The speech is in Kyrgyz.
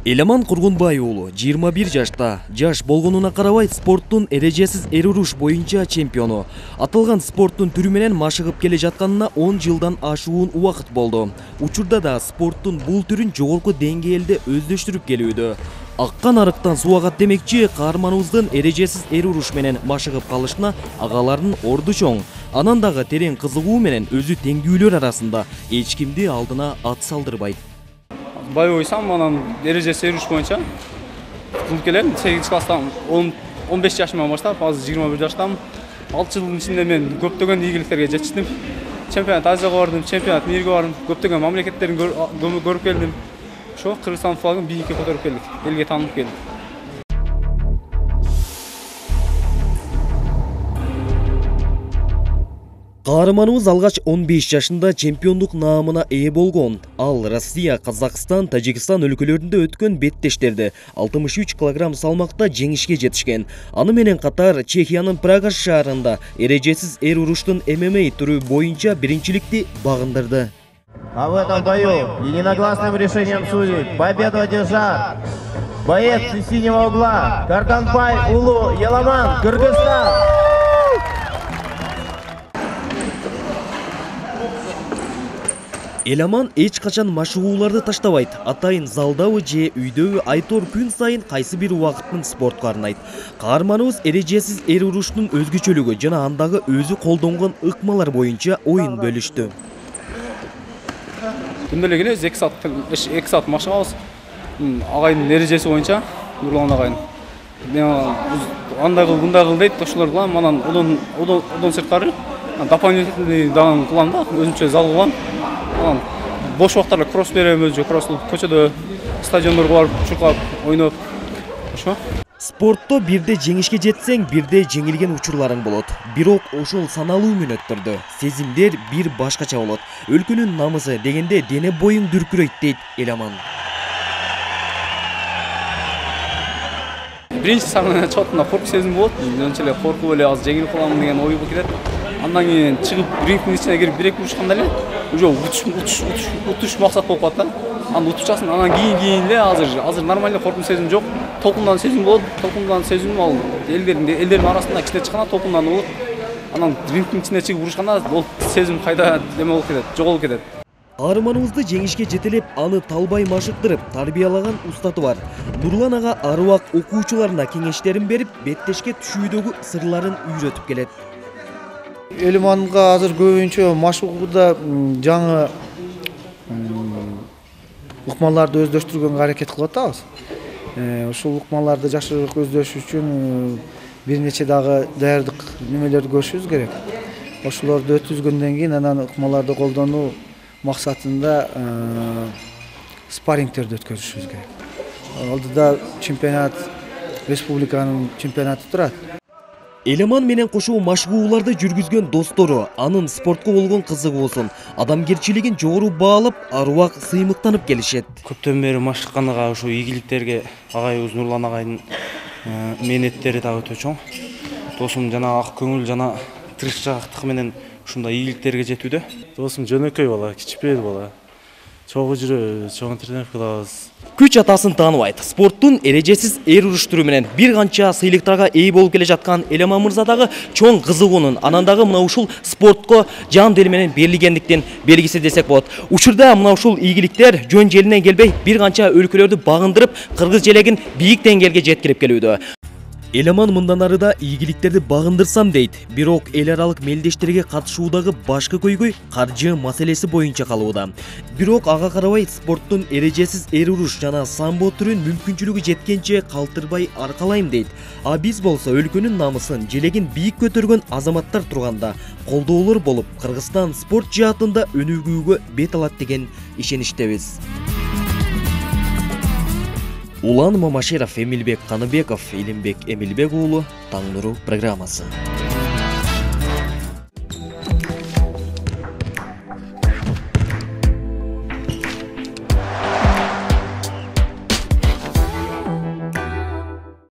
Эламан Кургунбай уулу 21 жашта. Жаш болгонуна карабай спорттун эрежесиз эр уруш боюнча чемпиону. Аталган спорттун түрү менен машыгып келе жатканына 10 жылдан ашуун убакыт болду. Учурда да спорттун бул түрүн жогорку деңгээлде өздөштүрүп келүүдө. Аккан арыктан суу агат демекчи, каарманыбыздын эрежесиз эр уруш менен машыгып калышына агалардын орду чоң. Анан дагы терең кызыгуу менен өзү теңдүүлөр арасында эч кимди алдына ат салдырбайт. Бай ойсам, анан эрежеси эр уруш боюнча кылып келем. 8 класстан 15 жашыман баштап, азыр 21 жаштамын. 6 жылдын ичинде мен көптөгөн ийгиликтерге жетиштим. Чемпионат Азияга бардым, чемпионат мирге бардым, көптөгөн мамлекеттерин көрүп келдим. Ошо Кыргызстан флагын бийикке көтөрүп келдик, элге таанылып келдик. Каарманыбыз алгач 15 жашында чемпиондук наамына ээ болгон. Ал Россия, Казакстан, Тажикстан өлкөлөрүндө өткөн беттештерди 63 килограмм салмакта жеңишке жетишкен. Аны менен катар Чехиянын Прага шаарында эрежесиз эр уруштун ММА түрү боюнча биринчиликти багындырды. А в этом бою единогласным решением судей победу одержал боец из синего угла Кургунбай уулу Эламан, Кыргызстан. Эламан эч качан машыгууларды таштабайт. Атайын залдабы же үйдөбү айтор күн сайын кайсы бир убакытын спортко арнайт. Каарманыбыз эрежесиз эр уруштун өзгөчөлүгү жана андагы өзү колдонгон ыкмалар боюнча оюн бөлүштү. Күндө эле 2 саат машыгабыз. Агайдын эрежеси боюнча, Нурлан агайдын. Мен андай кыл, мындай кыл дейт, ошолор кылам. Анан одон сырткары дополнительный дагы кылам да, өзүмчө зал кылам. Анан бош убактарда кросс берем, өзү кросс көчөдө, стадиондорго барып, чуркап, ойноп. Ошо. Спортто бирде жеңишке жетсең, бирде жеңилген учурларың болот. Бирок ошол саналуу мүнөттөрдө сезимдер бир башкача болот. Өлкөнүн намысы дегенде дене боюң дүркүрөйт дейт Эламан. Биринчи сагына чотунда коркуу сезим болот. Önce эле коркуп эле аз жеңилип калам деген ой келет. Андан кийин чыгып рингдин ичине кирип 1-2 урушканда эле уже утуш максат болуп калат да. Аны утучасың, анан кийин эле азыр нормально коркуу сезим жок. Толкундан сезим болот. Толкундан сезим ал элдердин арасында кичине чыкканда толкундан болот. Анан рингдин ичине чыгып урушканда ол сезим кайда неме болуп кетет, жоголуп кетет. Каарманыбызды жеңишке жетелеп, аны талбай машыктырып, тарбиялаган устаты бар. Нурлан ага ар убак окуучуларына кеңештерин берип, беттешке түшүүдөгү сырларын үйрөтүп келет. Эламанга азыр көбүнчө машыгууда жаңы ыкмаларды өздөштүргөнгө аракет кылып атабыз. Ушул ыкмаларды жакшыраак өздөш үчүн бир нече дагы даярдык немелерди көрүшүбүз керек. Ошолорду өткөзгөндөн кийин анан ыкмаларды колдонуу максатында спаррингтерди өткөзүшүбүз керек. Алдыда чемпионат, республиканын чемпионаты турат. Эламан менен кошо машыгууларды жүргүзгөн достору анын спортко болгон кызыгуусун, адамгерчилигин жогору баалап, ар убак сыймыктанып келишет. Көптөн бери машыкканга ошо ийгиликтерге агайыбыз Нурлан агайдын мээнеттери да өтө чоң. Досум жана ак көңүл жана тырышчаактык менен ушундай ийгиликтерге жетүүдө. Досум жөнөкөй бала, кичпейт бала. Чогуу жүрөбүз, чогуу тренер кылабыз. Күч атасын тааныбайт. Спорттун эрежесиз эр уруш түрү менен бир канча сыйлыктарга ээ болуп келе жаткан Эламан мырза дагы чоң кызыгуунун, анан дагы мына ушул спортко жан дил менен берилгендиктин белгиси десек болот. Учурда мына ушул ийгиликтер жөн желинен келбей, бир канча өлкөлөрдү багындырып, кыргыз желегин бийик деңгээлге жеткирип келүүдө. Эламан мындан ары да ийгиликтерди багындырсам дейт. Бирок эл аралык мелдештерге катышуудагы башкы көйгөй каржы маселеси боюнча калууда. Бирок ага карабай спорттун эрежесиз эр уруш жана самбо түрүн мүмкүнчүлүгү жеткенче калтырбай аркалайм дейт. А биз болсо өлкөнүн намысын, желегин бийик көтөргөн азаматтар турганда колдоолор болуп, Кыргызстан спорт жаатында өнүгүүгө бет алат деген ишеничтебиз. Улан Мамашеров, Эмилбек Каныбеков, Илимбек Эмилбек уулу, Таң нуру программасы.